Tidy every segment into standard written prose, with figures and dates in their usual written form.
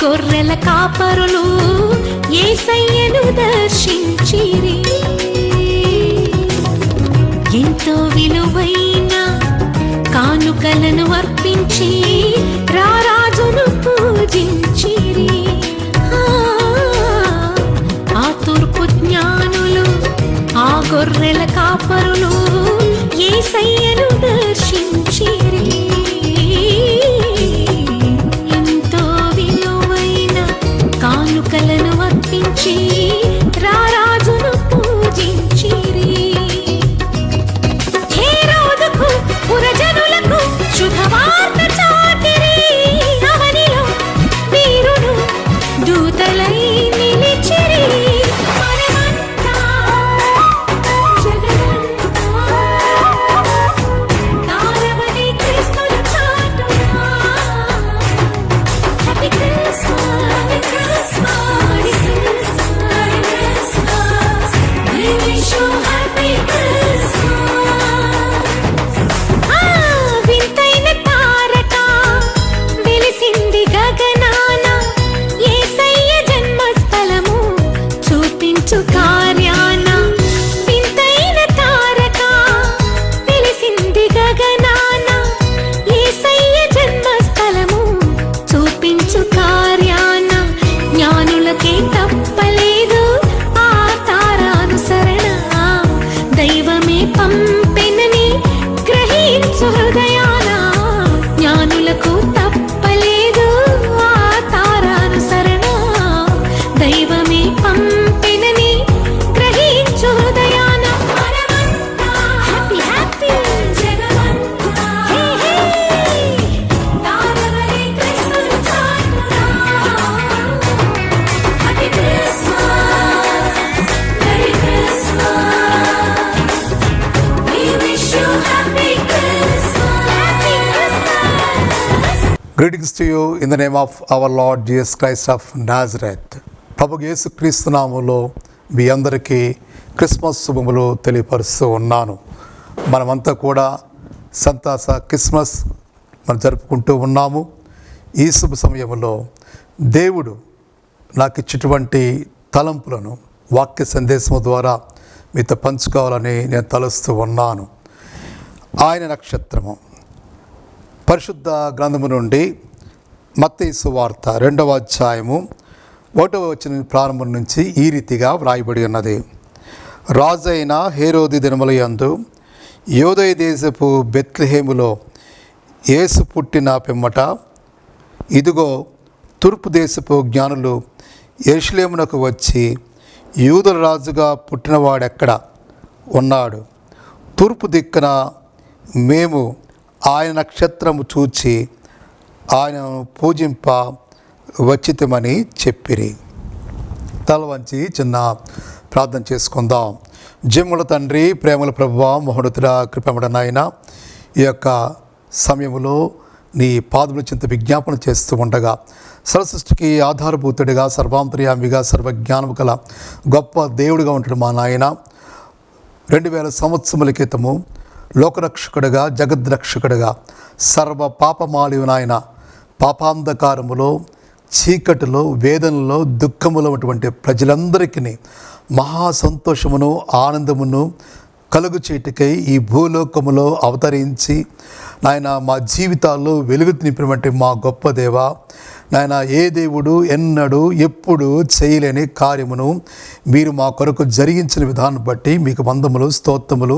గొర్రెల కాపరులు యేసయ్యను దర్శించిరి. ఎంతో విలువైన కానుకలను అర్పించి రారాజును పూజించిరి. ఆ తూర్పు జ్ఞానులు ఆ గొర్రెల కాపరులు యేసయ్యను దర్శించిరి. ఎంతో విలువైన కానుకలను అర్పించి రారాజును పూజించిరి. హేరోదుకు పురజనులకు శుభవార్త చాటిరి. అవనిలో వీరుడు దూతలై నిలిచిరి. Greetings to you in the name of our Lord Jesus Christ of Nazareth. ప్రభు యేసుక్రీస్తు నామములో మీ అందరికీ క్రిస్మస్ శుభములు తెలియపరుస్తూ ఉన్నాను. మనమంతా కూడా సంతాస క్రిస్మస్ మనం జరుపుకుంటూ ఉన్నాము. ఈ శుభ సమయంలో దేవుడు నాకు ఇచ్చినటువంటి తలంపులను వాక్య సందేశము ద్వారా మీతో పంచుకోవాలని నేను తలుస్తూ ఉన్నాను. ఆయన నక్షత్రము పరిశుద్ధ గ్రంథము నుండి మత్తయి సువార్త 2వ అధ్యాయము 1వ వచనం ప్రారంభం నుంచి ఈ రీతిగా వ్రాయబడి ఉన్నది. రాజైన హేరోది దినముల యందు యూదయ దేశపు బెత్లెహేములో యేసు పుట్టిన పిమ్మట ఇదిగో తూర్పు దేశపు జ్ఞానులు యెరూషలేమునకు వచ్చి యూదుల రాజుగా పుట్టినవాడెక్కడ ఉన్నాడు, తూర్పు దిక్కున మేము ఆయన నక్షత్రము చూచి ఆయనను పూజింప వచ్చితమని చెప్పిరి. తల వంచి చిన్న ప్రార్థన చేసుకుందాం. జయముల తండ్రి, ప్రేమల ప్రభువా, మహోన్నతుడా, కృపమడ నాయన, ఈ యొక్క సమయంలో నీ పాదముల చింత విజ్ఞాపన చేస్తూ ఉండగా సర్వసృష్టికి ఆధారభూతుడిగా, సర్వాంతర్యామిగా, సర్వజ్ఞానము గల గొప్ప దేవుడిగా ఉంటాడు మా నాయన. 2000 సంవత్సరముల క్రితము లోకరక్షకుడిగా, జగద్రక్షకుడిగా, సర్వ పాపమాలివు నాయన పాపాంధకారములో, చీకటిలో, వేదనలో, దుఃఖములో ఉన్నటువంటి ప్రజలందరికీ మహా సంతోషమును, ఆనందమును కలుగు చేటుకై ఈ భూలోకములో అవతరించి నాయన మా జీవితాల్లో వెలుగు నింపినటువంటి మా గొప్ప దేవ నాయన, ఏ దేవుడు ఎన్నడూ ఎప్పుడు చేయలేని కార్యమును మీరు మా కొరకు జరిగించిన విధానం బట్టి మీకు వందములు, స్తోత్రములు,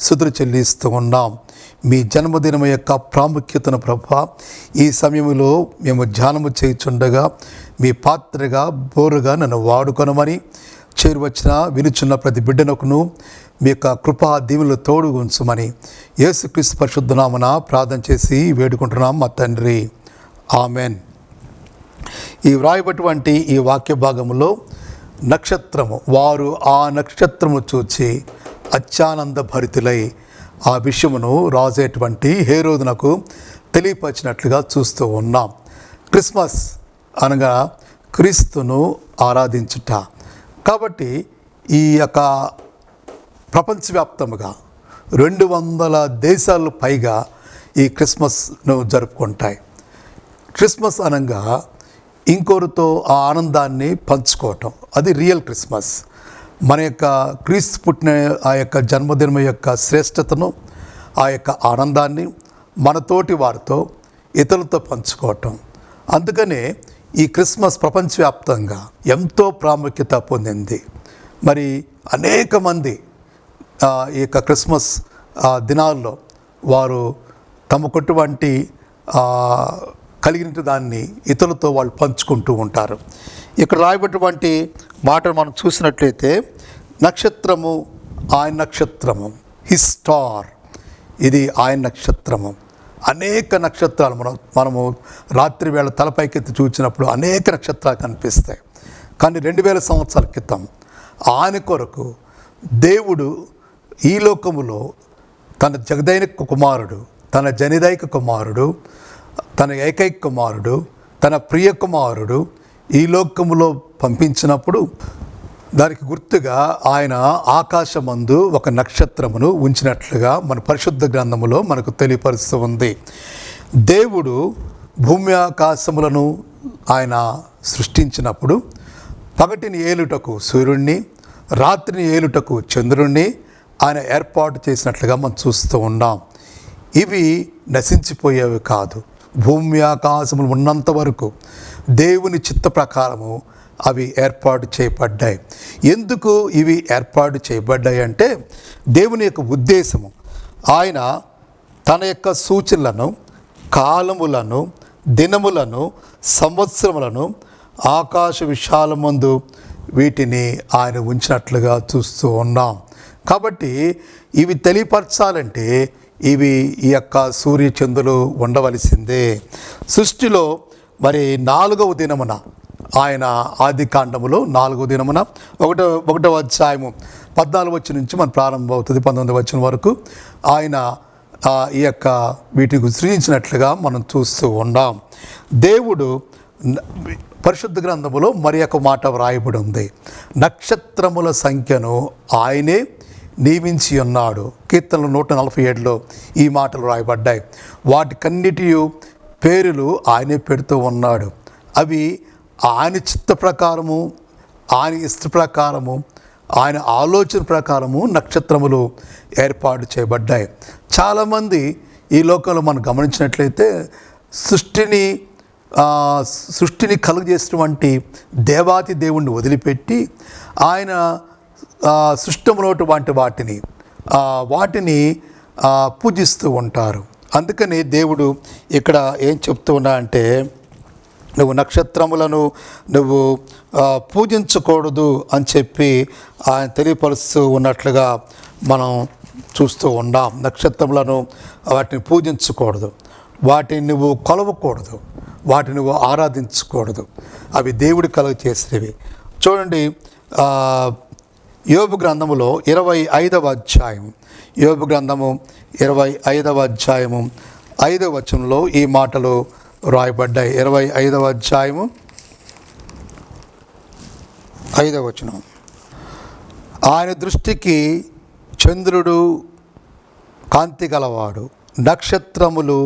స్తుతులు చెల్లిస్తూ ఉన్నాం. మీ జన్మదినం యొక్క ప్రాముఖ్యతను ప్రభా ఈ సమయంలో మేము ధ్యానము చేయుచుండగా మీ పాత్రగా, బోరుగా నన్ను వాడుకొనమని చేరువచ్చిన వినుచున్న ప్రతి బిడ్డనకును మీ యొక్క కృపా దీవులు తోడు ఉంచమని యేసుక్రీస్తు పరిశుద్ధ నామమున ప్రార్థన చేసి వేడుకుంటున్నాం మా తండ్రి, ఆమెన్. ఈ వ్రాయబటువంటి ఈ వాక్య భాగంలో నక్షత్రము, వారు ఆ నక్షత్రము చూచి అత్యానంద భరితులై ఆ విషయమును రాజైనటువంటి హేరోదునకు తెలియపరిచినట్లుగా చూస్తూ ఉన్నాం. క్రిస్మస్ అనగా క్రీస్తును ఆరాధించుట. కాబట్టి ఈ యొక్క ప్రపంచవ్యాప్తముగా 200 దేశాలు పైగా ఈ క్రిస్మస్ను జరుపుకుంటాయి. క్రిస్మస్ అనగా ఇంకొకరితో ఆ ఆనందాన్ని పంచుకోవటం, అది రియల్ క్రిస్మస్. మన యొక్క క్రీస్తు పుట్టిన ఆ యొక్క జన్మదినం యొక్క శ్రేష్టతను, ఆ యొక్క ఆనందాన్ని మనతోటి వారితో ఇతరులతో పంచుకోవటం. అందుకనే ఈ క్రిస్మస్ ప్రపంచవ్యాప్తంగా ఎంతో ప్రాముఖ్యత పొందింది. మరి అనేక మంది ఈ యొక్క క్రిస్మస్ దినాల్లో వారు తమకుటువంటి కలిగిన దాన్ని ఇతరులతో వాళ్ళు పంచుకుంటూ ఉంటారు. ఇక్కడ రాయబడినటువంటి మాటలు మనం చూసినట్లయితే, నక్షత్రము, ఆయన నక్షత్రము, హిస్ స్టార్, ఇది ఆయన నక్షత్రము. అనేక నక్షత్రాలు మనము రాత్రి వేళ తలపైకెత్తి చూసినప్పుడు అనేక నక్షత్రాలు కనిపిస్తాయి. కానీ 2000 సంవత్సరాల క్రితం ఆయన కొరకు దేవుడు ఈ లోకములో తన జగదైక కుమారుడు, తన జనిదైక కుమారుడు, తన ఏకైక కుమారుడు, తన ప్రియ కుమారుడు ఈ లోకములో పంపించినప్పుడు దానికి గుర్తుగా ఆయన ఆకాశమందు ఒక నక్షత్రమును ఉంచినట్లుగా మన పరిశుద్ధ గ్రంథములో మనకు తెలియపరుస్తూ ఉంది. దేవుడు భూమి ఆకాశములను ఆయన సృష్టించినప్పుడు పగటిని ఏలుటకు సూర్యుడిని, రాత్రిని ఏలుటకు చంద్రుడిని ఆయన ఏర్పాటు చేసినట్లుగా మనం చూస్తూ ఉన్నాం. ఇవి నశించిపోయేవి కాదు. భూమి ఆకాశములు ఉన్నంత వరకు దేవుని చిత్త ప్రకారము అవి ఏర్పాటు చేయబడ్డాయి. ఎందుకు ఇవి ఏర్పాటు చేయబడ్డాయి అంటే, దేవుని యొక్క ఉద్దేశము ఆయన తన యొక్క సూచనలను, కాలములను, దినములను, సంవత్సరములను ఆకాశ విశాలమందు వీటిని ఆయన ఉంచినట్లుగా చూస్తూ ఉన్నాం. కాబట్టి ఇవి తెలియపరచాలంటే ఇవి ఈ యొక్క సూర్యచంద్రులు ఉండవలసిందే. సృష్టిలో మరి 4వ దినమున ఆయన ఆది కాండములో 4వ దినమున 1వ అధ్యాయము 14 వచనం నుంచి మన ప్రారంభం అవుతుంది 19 వచనం వరకు ఆయన ఈ యొక్క వీటిని సృజించినట్లుగా మనం చూస్తూ ఉన్నాం. దేవుడు పరిశుద్ధ గ్రంథములో మరి ఒక మాట వ్రాయబడి ఉంది, నక్షత్రముల సంఖ్యను ఆయనే నియమించి ఉన్నాడు. కీర్తనలు 147లో ఈ మాటలు రాయబడ్డాయి. వాటికన్నిటి పేరులు ఆయనే పెడుతూ ఉన్నాడు. అవి ఆయన చిత్త ప్రకారము, ఆయన ఇష్ట ప్రకారము, ఆయన ఆలోచన ప్రకారము నక్షత్రములు ఏర్పాటు చేయబడ్డాయి. చాలామంది ఈ లోకంలో మనం గమనించినట్లయితే సృష్టిని కలుగజేసినటువంటి దేవాతి దేవుణ్ణి వదిలిపెట్టి ఆయన సృష్టములోటువంటి వాటిని పూజిస్తూ ఉంటారు. అందుకని దేవుడు ఇక్కడ ఏం చెప్తూ ఉన్నా అంటే, నువ్వు నక్షత్రములను నువ్వు పూజించకూడదు అని చెప్పి ఆయన తెలియపరుస్తూ ఉన్నట్లుగా మనం చూస్తూ ఉన్నాం. నక్షత్రములను వాటిని పూజించకూడదు, వాటిని నువ్వు కొలవకూడదు, వాటిని నువ్వు ఆరాధించకూడదు. అవి దేవుడి కలుగ చేసినవి. చూడండి, యోబు గ్రంథములో 25వ అధ్యాయం, యోబు గ్రంథము 25వ అధ్యాయము 5వ వచనంలో ఈ మాటలు రాయబడ్డాయి. 25వ అధ్యాయము 5వ వచనం, ఆయన దృష్టికి చంద్రుడు కాంతి గలవాడు, నక్షత్రములు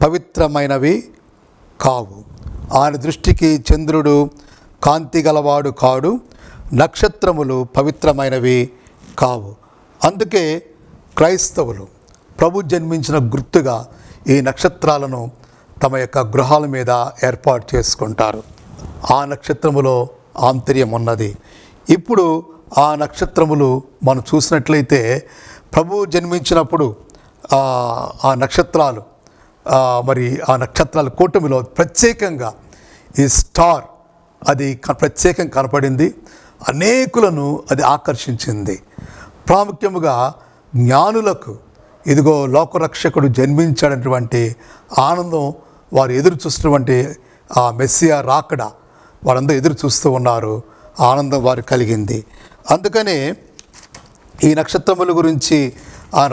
పవిత్రమైనవి కావు. ఆయన దృష్టికి చంద్రుడు కాంతి గలవాడు కాడు, నక్షత్రములు పవిత్రమైనవి కావు. అందుకే క్రైస్తవులు ప్రభు జన్మించిన గుర్తుగా ఈ నక్షత్రాలను తమ యొక్క గృహాల మీద ఏర్పాటు చేసుకుంటారు. ఆ నక్షత్రములో ఆంతర్యం ఉన్నది. ఇప్పుడు ఆ నక్షత్రములు మనం చూసినట్లయితే ప్రభు జన్మించినప్పుడు ఆ నక్షత్రాలు మరి ఆ నక్షత్రాల కూటమిలో ప్రత్యేకంగా ఈ స్టార్ అది ప్రత్యేకంగా కనపడింది. అనేకులను అది ఆకర్షించింది. ప్రాముఖ్యముగా జ్ఞానులకు ఇదిగో లోకరక్షకుడు జన్మించాడటువంటి ఆనందం, వారు ఎదురు చూస్తున్నటువంటి ఆ మెస్సియా రాకడ వారందరూ ఎదురు చూస్తూ ఉన్నారు. ఆనందం వారు కలిగింది. అందుకనే ఈ నక్షత్రముల గురించి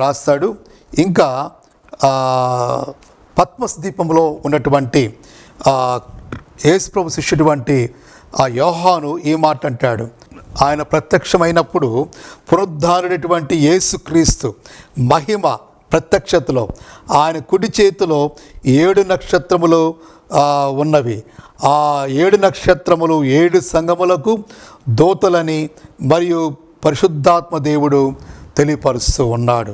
రాస్తాడు. ఇంకా పద్మస్ దీపంలో ఉన్నటువంటి యేసుప్రభు శిష్యుడు వంటి ఆ యోహాను ఈ మాట అంటాడు, ఆయన ప్రత్యక్షమైనప్పుడు పునరుద్ధానుడైనటువంటి యేసుక్రీస్తు మహిమ ప్రత్యక్షతలో ఆయన కుడి చేతిలో 7 నక్షత్రములు ఉన్నవి. ఆ 7 నక్షత్రములు 7 సంఘములకు దూతలని మరియు పరిశుద్ధాత్మ దేవుడు తెలియపరుస్తూ ఉన్నాడు.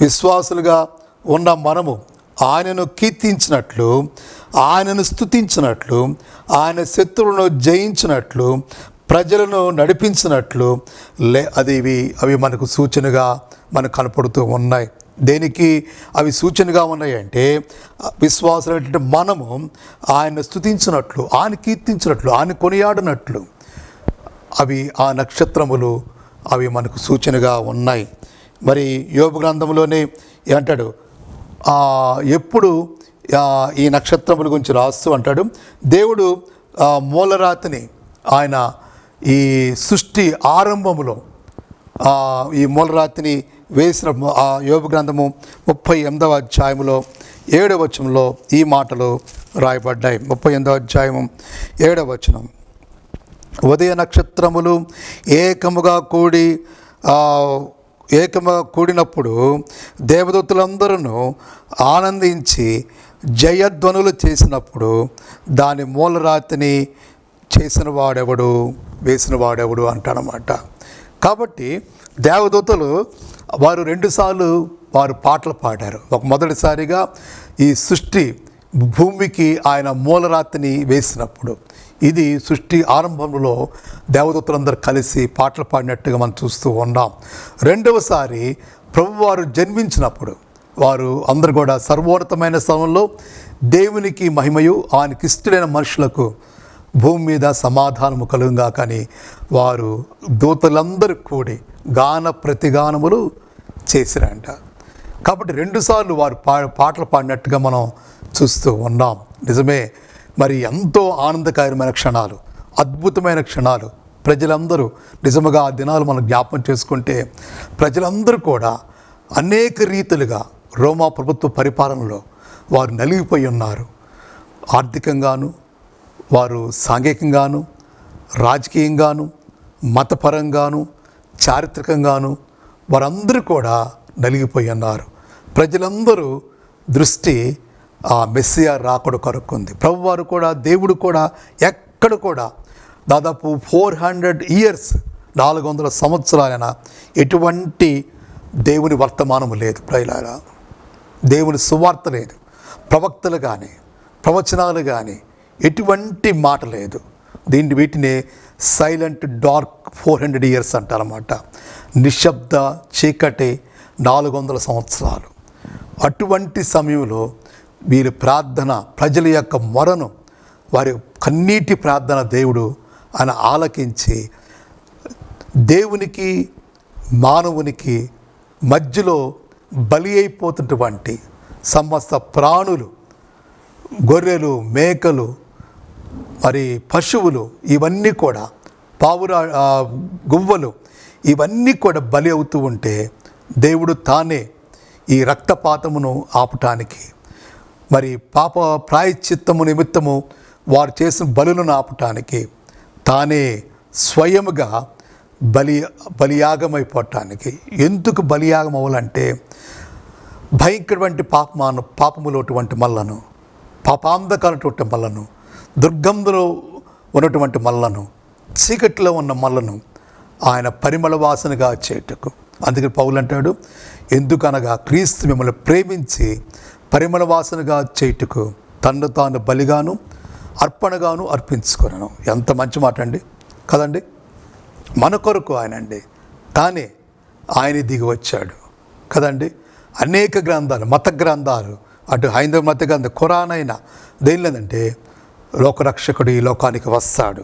విశ్వాసులుగా ఉన్న మనము ఆయనను కీర్తించినట్లు, ఆయనను స్తుతించినట్లు, ఆయన శత్రువులను జయించినట్లు, ప్రజలను నడిపించినట్లు అవి మనకు సూచనగా మనకు కనపడుతూ ఉన్నాయి. దేనికి అవి సూచనగా ఉన్నాయంటే, విశ్వాసులైనటువంటి మనము ఆయన స్తుతించినట్లు, ఆయన కీర్తించినట్లు, ఆయన కొనియాడినట్లు అవి ఆ నక్షత్రములు అవి మనకు సూచనగా ఉన్నాయి. మరి యోబు గ్రంథంలోనే ఏమంటాడు, ఎప్పుడు ఈ నక్షత్రముల గురించి రాస్తూ అంటాడు, దేవుడు మూలరాతిని ఆయన ఈ సృష్టి ఆరంభములో ఈ మూలరాతిని వేసిన యోబు గ్రంథము 38వ అధ్యాయములో 7వ వచనంలో ఈ మాటలు రాయబడ్డాయి. 38వ అధ్యాయము 7వ వచనం, ఉదయ నక్షత్రములు ఏకముగా కూడినప్పుడు దేవదూతలందరూ ఆనందించి జయధ్వనులు చేసినప్పుడు దాని మూలరాతిని చేసిన వాడెవడు అంటాడనమాట. కాబట్టి దేవదూతలు వారు 2 సార్లు వారు పాటలు పాడారు. మొదటిసారిగా ఈ సృష్టి భూమికి ఆయన మూలరాతిని వేసినప్పుడు, ఇది సృష్టి ఆరంభంలో దేవదూతలందరూ కలిసి పాటలు పాడినట్టుగా మనం చూస్తూ ఉన్నాం. రెండవసారి ప్రభువారు జన్మించినప్పుడు వారు అందరూ కూడా సర్వోన్నతమైన స్థలంలో దేవునికి మహిమయు ఆయనకి ఇష్టమైన మనుషులకు భూమి మీద సమాధానము కలుగుగా కానీ వారు దూతలందరూ కూడి గాన ప్రతిగానములు చేసిరంట. కాబట్టి 2 సార్లు వారు పాటలు పాడినట్టుగా మనం చూస్తూ ఉన్నాం. నిజమే, మరి ఎంతో ఆనందకరమైన క్షణాలు, అద్భుతమైన క్షణాలు. ప్రజలందరూ నిజముగా ఆ దినాలు మనం జ్ఞాపకం చేసుకుంటే ప్రజలందరూ కూడా అనేక రీతులుగా రోమా ప్రభుత్వ పరిపాలనలో వారు నలిగిపోయి ఉన్నారు. ఆర్థికంగాను, వారు సాంఘికంగాను, రాజకీయంగాను, మతపరంగాను, చారిత్రకంగాను వారందరూ కూడా నలిగిపోయి ఉన్నారు. ప్రజలందరూ దృష్టి ఆ మెస్సియా రాకడ కొరకుంది. ప్రభువారు కూడా, దేవుడు కూడా ఎక్కడ కూడా దాదాపు 400 years 400 సంవత్సరాలైన ఎటువంటి దేవుని వర్తమానము లేదు. ప్రజలారా, దేవుని సువార్త లేదు, ప్రవక్తలు కానీ ప్రవచనాలు కానీ ఎటువంటి మాట లేదు. వీటినే సైలెంట్ డార్క్ 400 years అంటారన్నమాట. నిశ్శబ్ద చీకటి 400 సంవత్సరాలు. అటువంటి సమయంలో వీరి ప్రార్థన, ప్రజల యొక్క మొరను, వారి కన్నీటి ప్రార్థన దేవుడు ఆయన ఆలకించి దేవునికి మానవునికి మధ్యలో బలి అయిపోతున్నటువంటి సమస్త ప్రాణులు, గొర్రెలు, మేకలు, మరి పశువులు, ఇవన్నీ కూడా గువ్వలు, ఇవన్నీ కూడా బలి అవుతూ ఉంటే దేవుడు తానే ఈ రక్తపాతమును ఆపటానికి, మరి పాప ప్రాయశ్చిత్తము నిమిత్తము వారు చేసిన బలులను ఆపటానికి తానే స్వయముగా బలియాగమైపోవటానికి. ఎందుకు బలియాగం అవ్వాలంటే, భయంకరమైన పాపములోటువంటి మల్లను, పాపాంధకారటువంటి మల్లను, దుర్గంధలో ఉన్నటువంటి మల్లను, చీకటిలో ఉన్న మల్లను ఆయన పరిమళ వాసనగా చేయుటకు. అందుకని పౌలు అంటాడు, ఎందుకనగా క్రీస్తు మిమ్మల్ని ప్రేమించి పరిమళ వాసనగా చేయుటకు తన్ను తాను బలిగాను అర్పణగాను అర్పించుకున్నాను. ఎంత మంచి మాట అండి కదండి. మన కొరకు ఆయనండి, తానే ఆయన దిగి వచ్చాడు కదండి. అనేక గ్రంథాలు, మత గ్రంథాలు, అటు హైందవ మత గ్రంథం, ఖురాన్ అయినా దేని లేదంటే లోకరక్షకుడు ఈ లోకానికి వస్తాడు.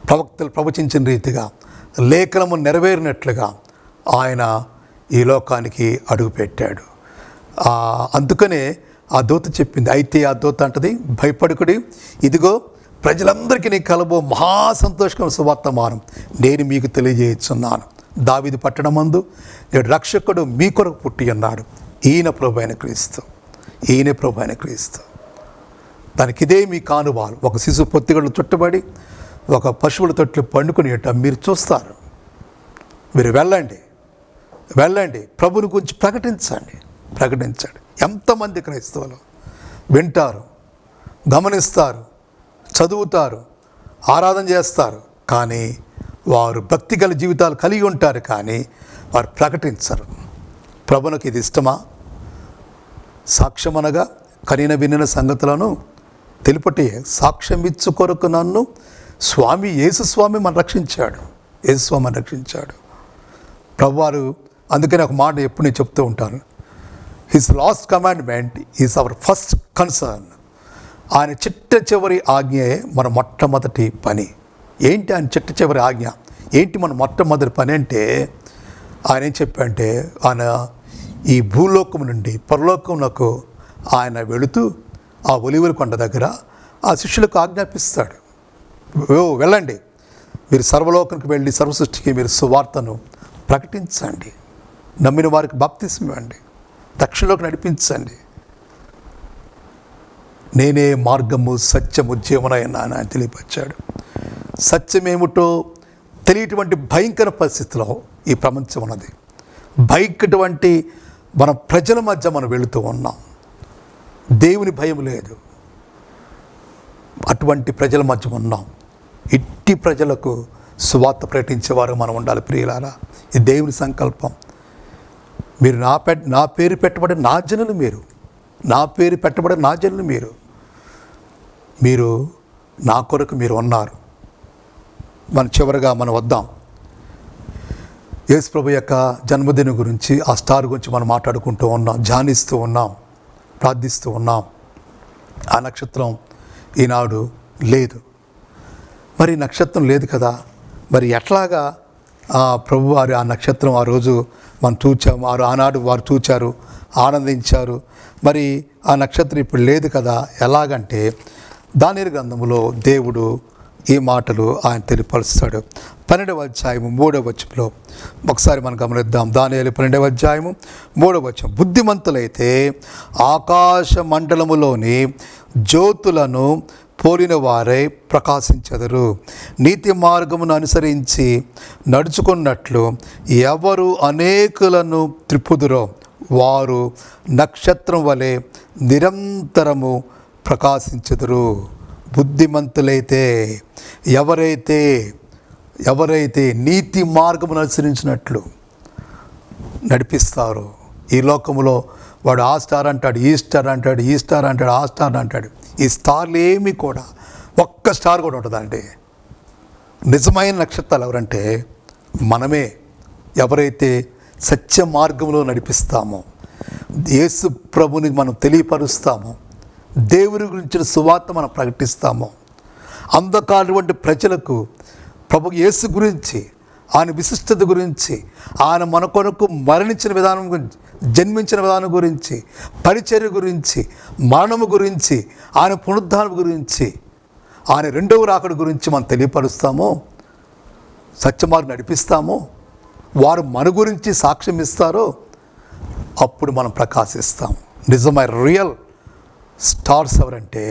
ప్రవక్తలు ప్రవచించిన రీతిగా, లేఖనము నెరవేరినట్లుగా ఆయన ఈ లోకానికి అడుగుపెట్టాడు. అందుకనే ఆ దూత చెప్పింది. అయితే ఆ దూత అంటది, భయపడుకుడి, ఇదిగో ప్రజలందరికీ నీ కలబో మహా సంతోషకరమైన సువార్తమానం నేను మీకు తెలియజేస్తున్నాను. దావీదు పట్టణమందు నేడు రక్షకుడు మీ కొరకు పుట్టి ఉన్నాడు. ఈయన ప్రభు అయిన క్రీస్తు, ఈయన ప్రభు అయిన క్రీస్తు. దానికి ఇదే మీ కానువాలు. ఒక శిశువు పొత్తిగళ్ళు చుట్టబడి ఒక పశువుల తొట్లు పండుకునేట మీరు చూస్తారు. మీరు వెళ్ళండి, వెళ్ళండి, ప్రభుని గురించి ప్రకటించండి. ఎంతమంది క్రైస్తవులు వింటారు, గమనిస్తారు, చదువుతారు, ఆరాధన చేస్తారు, కానీ వారు భక్తి గల జీవితాలు కలిగి ఉంటారు, కానీ వారు ప్రకటించరు. ప్రభునికి ఇది ఇష్టమా? సాక్ష్యం అనగా కనిన వినిన సంగతులను తెలుపటే సాక్ష్యం ఇచ్చు కొరకు నన్ను యేసుస్వామి మన రక్షించాడు. ప్రభువారు అందుకని ఒక మాట ఎప్పుడు నేను చెప్తూ ఉంటాను, his last commandment is our first concern. ఆయన చిట్ట చివరి ఆజ్ఞే మన మొట్టమొదటి పని. ఏంటి ఆయన చిట్ట చివరి ఆజ్ఞ? ఏంటి మన మొట్టమొదటి పని అంటే, ఆయన ఏం చెప్పంటే, ఆయన ఈ భూలోకం నుండి పరలోకమునకు ఆయన వెళుతూ ఆ ఒలివల కొండ దగ్గర ఆ శిష్యులకు ఆజ్ఞాపిస్తాడు, వెళ్ళండి, మీరు సర్వలోకానికి వెళ్ళి సర్వసృష్టికి మీరు సువార్తను ప్రకటించండి, నమ్మిన వారికి బాప్తిసం ఇవ్వండి, రక్షణలోకి నడిపించండి, నేనే మార్గము సత్యము జీవనైనా ఆయన తెలియపరిచాడు. సత్యమేమిటో తెలియటువంటి భయంకర పరిస్థితిలో ఈ ప్రపంచం ఉన్నది. భయంకరటువంటి మన ప్రజల మధ్య మనం వెళుతూ ఉన్నాం. దేవుని భయం లేదు, అటువంటి ప్రజల మధ్య ఉన్నాం. ఇట్టి ప్రజలకు సువార్త ప్రకటించేవారు మనం ఉండాలి. ప్రియులారా, ఇది దేవుని సంకల్పం. మీరు నా పేరు పెట్టబడిన నా జనులు, మీరు నా కొరకు మీరు ఉన్నారు. చివరిగా మనం వద్దాం. యేసు ప్రభు యొక్క జన్మదినం గురించి, ఆ స్టార్ గురించి మనం మాట్లాడుకుంటూ ఉన్నాం, ధ్యానిస్తూ ఉన్నాం, ప్రార్థిస్తూ ఉన్నాం. ఆ నక్షత్రం ఈనాడు లేదు. మరి నక్షత్రం లేదు కదా, మరి ఎట్లాగా ప్రభు వారు ఆ నక్షత్రం ఆ రోజు మనం చూచాము, ఆనాడు వారు చూచారు, ఆనందించారు. మరి ఆ నక్షత్రం ఇప్పుడు లేదు కదా, ఎలాగంటే దానియేలు గ్రంథంలో దేవుడు ఈ మాటలు ఆయన తెలియపరుస్తాడు. 12వ అధ్యాయము 3వ వచనంలో ఒకసారి మనం గమనిద్దాం. దానియేలు 12వ అధ్యాయము 3వ వచనం, బుద్ధిమంతులైతే ఆకాశ మండలములోని జ్యోతులను పోలిన వారై ప్రకాశించెదరు. నీతి మార్గమును అనుసరించి నడుచుకున్నట్లు ఎవరు అనేకులను త్రిప్పుదురో వారు నక్షత్రం వలె నిరంతరము ప్రకాశించెదరు. బుద్ధిమంతులైతే ఎవరైతే నీతి మార్గమును అనుసరించినట్లు నడిపిస్తారో, ఈ లోకంలో వాడు ఆ స్టార్ అంటాడు, ఈ స్టార్ అంటాడు, ఈ స్టార్ అంటాడు, ఆ స్టార్ అంటాడు. ఈ స్టార్లు ఏమీ కూడా ఒక్క స్టార్ కూడా ఉంటుందండి. నిజమైన నక్షత్రాలు ఎవరంటే మనమే. ఎవరైతే సత్య మార్గంలో నడిపిస్తామో, యేసు ప్రభుని మనం తెలియపరుస్తామో, దేవుని గురించిన సువార్త మనం ప్రకటిస్తామో, అంధకారటువంటి ప్రజలకు ప్రభు యేసు గురించి, ఆయన విశిష్టత గురించి, ఆయన మన కొరకు మరణించిన విధానం గురించి, జన్మించిన విధానం గురించి, పరిచర్య గురించి, మరణము గురించి, ఆయన పునరుద్ధానం గురించి, ఆయన రెండవ రాకడ గురించి మనం తెలియపరుస్తామో, సత్యమార్గం నడిపిస్తామో, వారు మన గురించి సాక్ష్యం ఇస్తారో, అప్పుడు మనం ప్రకాశిస్తాం. నిజమైన రియల్ స్టార్స్ ఎవరంటే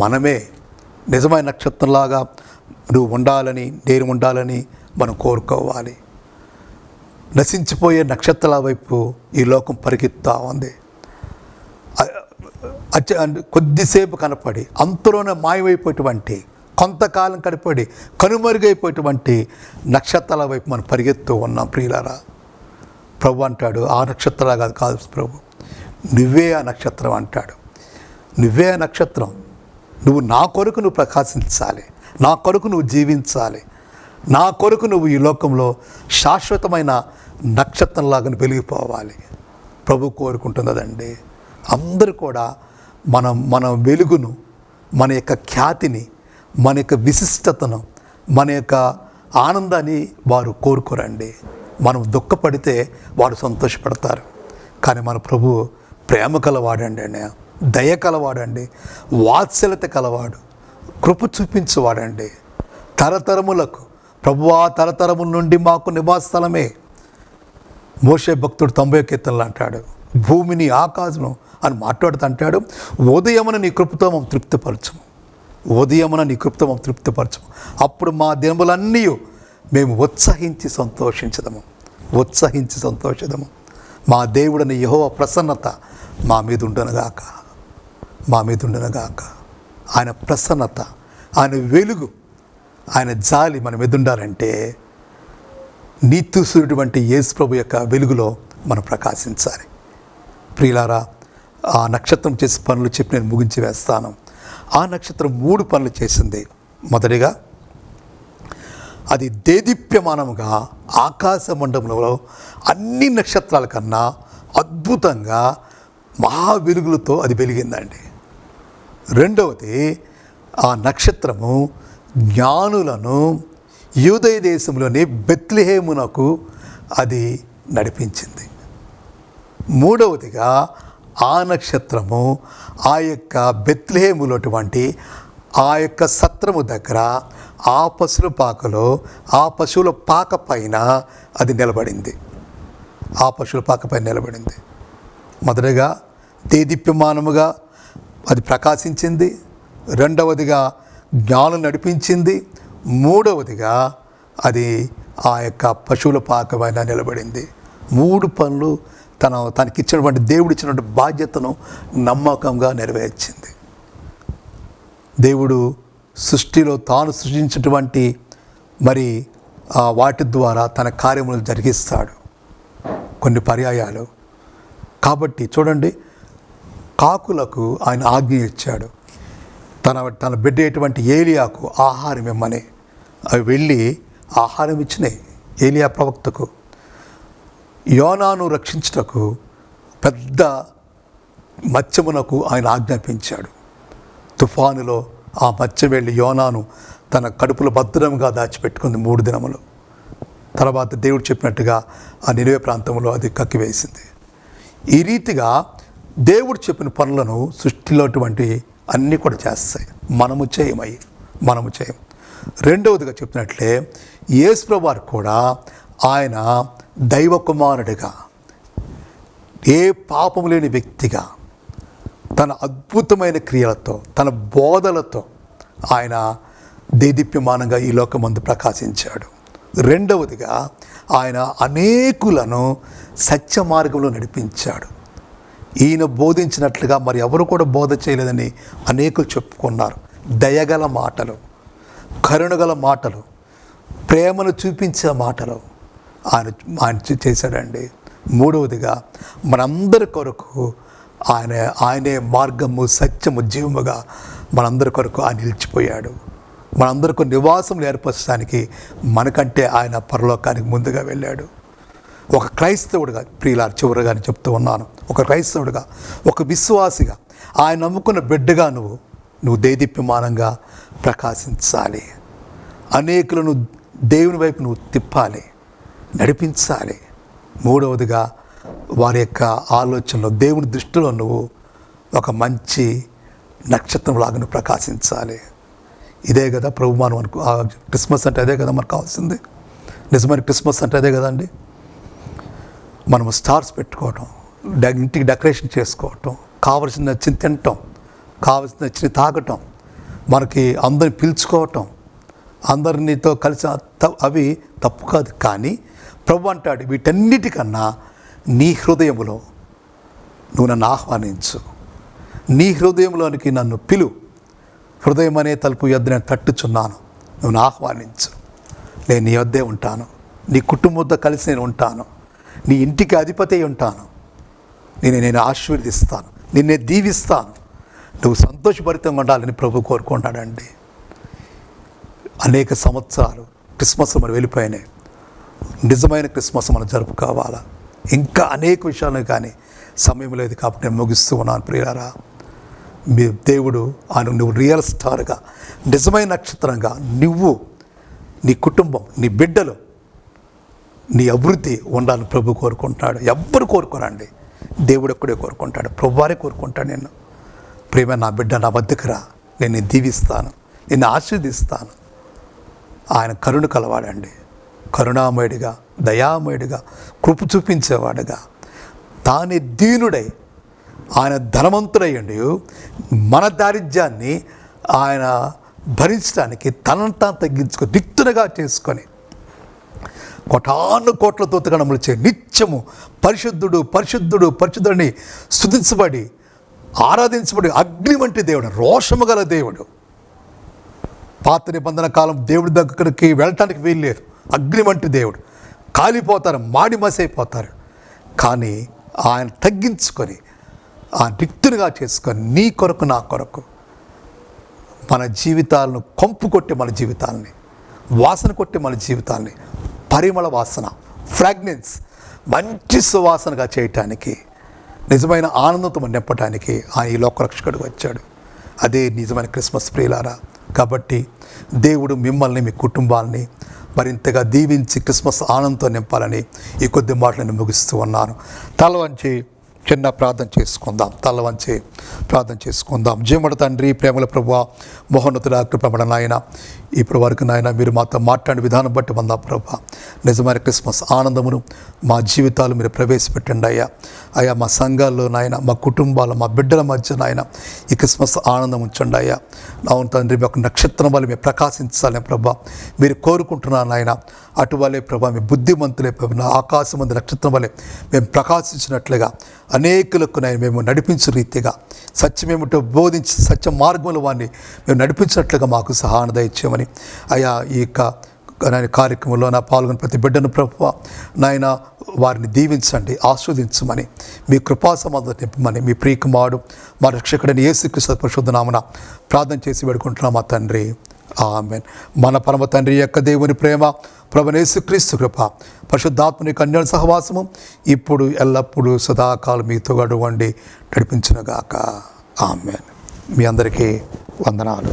మనమే. నిజమైన నక్షత్రంలాగా నువ్వు ఉండాలని, నేను ఉండాలని మనం కోరుకోవాలి. నశించిపోయే నక్షత్రాల వైపు ఈ లోకం పరిగెత్తా ఉంది. కొద్దిసేపు కనపడి అంతలోనే మాయమైపోయేటువంటి, కొంతకాలం కనపడి కనుమరుగైపోయేటువంటి నక్షత్రాల వైపు మనం పరిగెత్తూ ఉన్నాం. ప్రియులారా, ప్రభు అంటాడు, ఆ నక్షత్రాలు కాదు ప్రభు, నువ్వే ఆ నక్షత్రం అంటాడు. నువ్వే ఆ నక్షత్రం. నువ్వు నా కొరకు నువ్వు ప్రకాశించాలి, నా కొరకు నువ్వు జీవించాలి, నా కొరకు నువ్వు ఈ లోకంలో శాశ్వతమైన నక్షత్రంలాగా వెలిగిపోవాలి. ప్రభు కోరుకుంటున్నదండి. అందరూ కూడా మన వెలుగును, మన యొక్క ఖ్యాతిని, మన యొక్క విశిష్టతను, మన యొక్క ఆనందాన్ని వారు కోరుకోరండి. మనం దుఃఖపడితే వారు సంతోషపడతారు. కానీ మన ప్రభు ప్రేమ కలవాడండి, దయ కలవాడండి, వాత్సల్యత కలవాడు, కృప చూపించేవాడండి. తరతరములకు ప్రభువా, తరతరముల నుండి మాకు నివాసస్థలమే. మోషే భక్తుడు 90వ కీర్తనలు అంటాడు, భూమిని ఆకాశం అని మాట్లాడుతుంటాడు, ఉదయమున నీ కృపతో మమ్మల్ని తృప్తిపరచము, ఉదయమున నీ కృపతో మమ్మల్ని తృప్తిపరచము, అప్పుడు మా దినములన్నీ మేము ఉత్సహించి సంతోషించదము. ఉత్సహించి సంతోషిదము. మా దేవుడని యెహోవా ప్రసన్నత మా మీద ఉండునుగాక, మా మీద ఉండునుగాక. ఆయన ప్రసన్నత, ఆయన వెలుగు, ఆయన జాలి మన మీద ఉండాలంటే నీతిసూరుడైనటువంటి యేసు ప్రభు యొక్క వెలుగులో మనం ప్రకాశించాలి. ప్రియులారా, ఆ నక్షత్రం చేసే పనులు చెప్పి నేను ముగించి వేస్తాను. ఆ నక్షత్రం 3 పనులు చేసింది. మొదటిగా, అది దేదీప్యమానముగా ఆకాశ మండలంలో అన్ని నక్షత్రాల కన్నా అద్భుతంగా మహా వెలుగులతో అది వెలిగిందండి. రెండవది, ఆ నక్షత్రము జ్ఞానులను యూదయ దేశంలోని బెత్లెహేమునకు అది నడిపించింది. మూడవదిగా, ఆ నక్షత్రము ఆ యొక్క బెత్లెహేములోటువంటి ఆ యొక్క సత్రము దగ్గర ఆ పశువుల పాకలో, ఆ పశువుల పాక పైన అది నిలబడింది. ఆ పశువుల పాక పైన నిలబడింది. మొదటగా దేదీప్యమానముగా అది ప్రకాశించింది. రెండవదిగా జ్ఞానం నడిపించింది. మూడవదిగా అది ఆ యొక్క పశువుల పాక పైన నిలబడింది. 3 పనులు తనకిచ్చినటువంటి దేవుడు ఇచ్చినటువంటి బాధ్యతను నమ్మకంగా నెరవేర్చింది. దేవుడు సృష్టిలో తాను సృష్టించినటువంటి మరి వాటి ద్వారా తన కార్యములు జరిగిస్తాడు కొన్ని పర్యాయాలు. కాబట్టి చూడండి, కాకులకు ఆయన ఆజ్ఞ ఇచ్చాడు. తన బిడ్డేటువంటి ఏలియాకు ఆహారం ఇమ్మని. అవి వెళ్ళి ఆహారం ఇచ్చినాయి ఏలియా ప్రవక్తకు. యోనాను రక్షించుటకు పెద్ద మత్స్యమునకు ఆయన ఆజ్ఞాపించాడు. తుఫానులో ఆ మత్స్యం వెళ్ళి యోనాను తన కడుపులో భద్రంగా దాచిపెట్టుకుంది 3 దినములు. తర్వాత దేవుడు చెప్పినట్టుగా ఆ నినివే ప్రాంతంలో అది కక్కివేసింది. ఈ రీతిగా దేవుడు చెప్పిన పనులను సృష్టిలోటువంటి అన్నీ కూడా చేస్తాయి. మనము చేయం. రెండవదిగా చెప్పినట్లే యేసు ప్రభువారు కూడా ఆయన దైవ కుమారుడిగా, ఏ పాపము లేని వ్యక్తిగా, తన అద్భుతమైన క్రియలతో, తన బోధలతో ఆయన దేదీప్యమానంగా ఈ లోకమందు ప్రకాశించాడు. రెండవదిగా, ఆయన అనేకులను సత్య మార్గంలో నడిపించాడు. ఈయన బోధించినట్లుగా మరి ఎవరు కూడా బోధ చేయలేదని అనేకులు చెప్పుకున్నారు. దయగల మాటలు, కరుణగల మాటలు, ప్రేమను చూపించే మాటలు ఆయన చేశాడండి. మూడవదిగా, మనందరి కొరకు ఆయనే మార్గము, సత్యము, జీవముగా మనందరి కొరకు ఆయన నిలిచిపోయాడు. మనందరికీ నివాసం ఏర్పరచడానికి మనకంటే ఆయన పరలోకానికి ముందుగా వెళ్ళాడు. ఒక క్రైస్తవుడిగా, ప్రియులారా, చివరిగా చెప్తూ ఉన్నాను, ఒక క్రైస్తవుడిగా, ఒక విశ్వాసిగా, ఆయన నమ్ముకున్న బిడ్డగా నువ్వు దేదీప్యమానంగా ప్రకాశించాలి. అనేకులను దేవుని వైపు నువ్వు తిప్పాలి, నడిపించాలి. మూడవదిగా, వారి యొక్క ఆలోచనలో, దేవుని దృష్టిలో నువ్వు ఒక మంచి నక్షత్రంలాగా నువ్వు ప్రకాశించాలి. ఇదే కదా ప్రభు మనకు క్రిస్మస్ అంటే అదే కదా మనకు కావాల్సింది. నిజమైన క్రిస్మస్ అంటే అదే కదండి. మనము స్టార్స్ పెట్టుకోవటం, ఇంటికి డెకరేషన్ చేసుకోవటం, కావలసిన నచ్చింది తినటం, కావలసిన నచ్చింది తాగటం, మనకి అందరిని పిలుచుకోవటం, అందరినితో కలిసి అవి తప్పు కాదు. కానీ ప్రభు అంటాడు, వీటన్నిటికన్నా నీ హృదయములో నువ్వు నన్ను ఆహ్వానించు, నీ హృదయంలోనికి నన్ను పిలు. హృదయం అనే తలుపు యొద్ద నేను తట్టుచున్నాను, నువ్వు నా ఆహ్వానించు. నేను నీ యొద్దే ఉంటాను, నీ కుటుంబంతో కలిసి నేను ఉంటాను, నీ ఇంటికి అధిపతి ఉంటాను, నేను ఆశీర్వదిస్తాను, నిన్నే దీవిస్తాను. నువ్వు సంతోషభరితంగా ఉండాలని ప్రభు కోరుకుంటాడండి. అనేక సంవత్సరాలు క్రిస్మస్ మనం వెళ్ళిపోయినాయి. నిజమైన క్రిస్మస్ మనం జరుపుకోవాలా. ఇంకా అనేక విషయాలు కానీ సమయం లేదు కాబట్టి నేను ముగిస్తూ ఉన్నాను. ప్రియులారా, మీ దేవుడు నువ్వు రియల్ స్టార్గా, నిజమైన నక్షత్రంగా నువ్వు, నీ కుటుంబం, నీ బిడ్డలు, నీ అభివృద్ధి ఉండాలని ప్రభు కోరుకుంటాడు. ఎవ్వరు కోరుకోరండి, దేవుడు ఒక్కడే కోరుకుంటాడు. ప్రభువారే కోరుకుంటాడు. నేను ప్రేమ, నా బిడ్డ నా వద్దకు రా, నేను దీవిస్తాను, నిన్ను ఆశీర్దిస్తాను. ఆయన కరుణ కలవాడండి, కరుణామయుడిగా, దయామయుడిగా, కృప చూపించేవాడుగా, తానే దీనుడై ఆయన ధనవంతుడయ్యండి మన దారిద్ర్యాన్ని ఆయన భరించడానికి తనను తాను తగ్గించుకొని రిక్తునిగా చేసుకొని కోటాను కోట్ల దూతగణములు చే నిత్యము పరిశుద్ధుడు పరిశుద్ధుడు పరిశుద్ధుడిని స్తుతించబడి ఆరాధించబడి అగ్ని వంటి దేవుడు, రోషము గల దేవుడు. పాత నిబంధన కాలం దేవుడి దగ్గరికి వెళ్ళటానికి వీల్లేదు. అగ్ని వంటి దేవుడు, కాలిపోతారు, మాడి మసైపోతారు. కానీ ఆయన తగ్గించుకొని ఆ రిక్తునిగా చేసుకొని నీ కొరకు నా కొరకు మన జీవితాలను కొంపు కొట్టి, మన జీవితాలని వాసన కొట్టి, మన జీవితాలని పరిమళ వాసన, ఫ్రాగ్రెన్స్, మంచి సువాసనగా చేయటానికి, నిజమైన ఆనందంతో నింపడానికి ఆయన ఈ లోకరక్షకుడు వచ్చాడు. అదే నిజమైన క్రిస్మస్ ప్రియులారా. కాబట్టి దేవుడు మిమ్మల్ని, మీ కుటుంబాలని మరింతగా దీవించి క్రిస్మస్ ఆనందంతో నింపాలని ఈ కొద్ది మాటలను ముగిస్తూ ఉన్నాను. తల వంచి చిన్న ప్రార్థన చేసుకుందాం. తల వంచి ప్రార్థన చేసుకుందాం. జీవముల తండ్రి, ప్రేమల ప్రభువా, మహోన్నతుడా, కృపమడ నాయన, ఇప్పుడు వరకు నాయన మీరు మాతో మాట్లాడే విధానం బట్టి వందా ప్రభా. నిజమైన క్రిస్మస్ ఆనందమును మా జీవితాలు మీరు ప్రవేశపెట్టండి అయ్యా. అయ్యా మా సంఘాల్లో నాయన, మా కుటుంబాలు, మా బిడ్డల మధ్య నాయన ఈ క్రిస్మస్ ఆనందం ఉంచండి అయ్యా. అవును తండ్రి, ఒక నక్షత్రం వల్ల మేము ప్రకాశించాలని ప్రభా మీరు కోరుకుంటున్నాను నాయన. అటువలే ప్రభా మీ బుద్ధిమంతులే ప్రభా, ఆకాశం మంది నక్షత్రం వల్లే మేము ప్రకాశించినట్లుగా అనేకులకు నాయన మేము నడిపించే రీతిగా సత్యమేమిటో బోధించి సత్య మార్గంలో వారిని మేము నడిపించినట్లుగా మాకు సహాయం దయచేయమని అయ్యా. ఈ కార్యక్రమంలో నా పాల్గొని ప్రతి బిడ్డను ప్రభువా నాయన వారిని దీవించండి, ఆస్వాదించమని, మీ కృపా సమాధానం నింపమని మీ ప్రియకుమారుడు మా రక్షకుడైన యేసుక్రీస్తు పరిశుద్ధ నామమున ప్రార్థన చేసి వేడుకుంటున్నాం మా తండ్రి, ఆమేన్. మన పరమ తండ్రి యొక్క దేవుని ప్రేమ, ప్రభువైన యేసుక్రీస్తు కృప, పరిశుద్ధాత్మని కన్యల సహవాసము ఇప్పుడు ఎల్లప్పుడూ సదాకాలం మీతో గడువండి నడిపించునుగాక. ఆమేన్. మీ అందరికీ వందనాలు.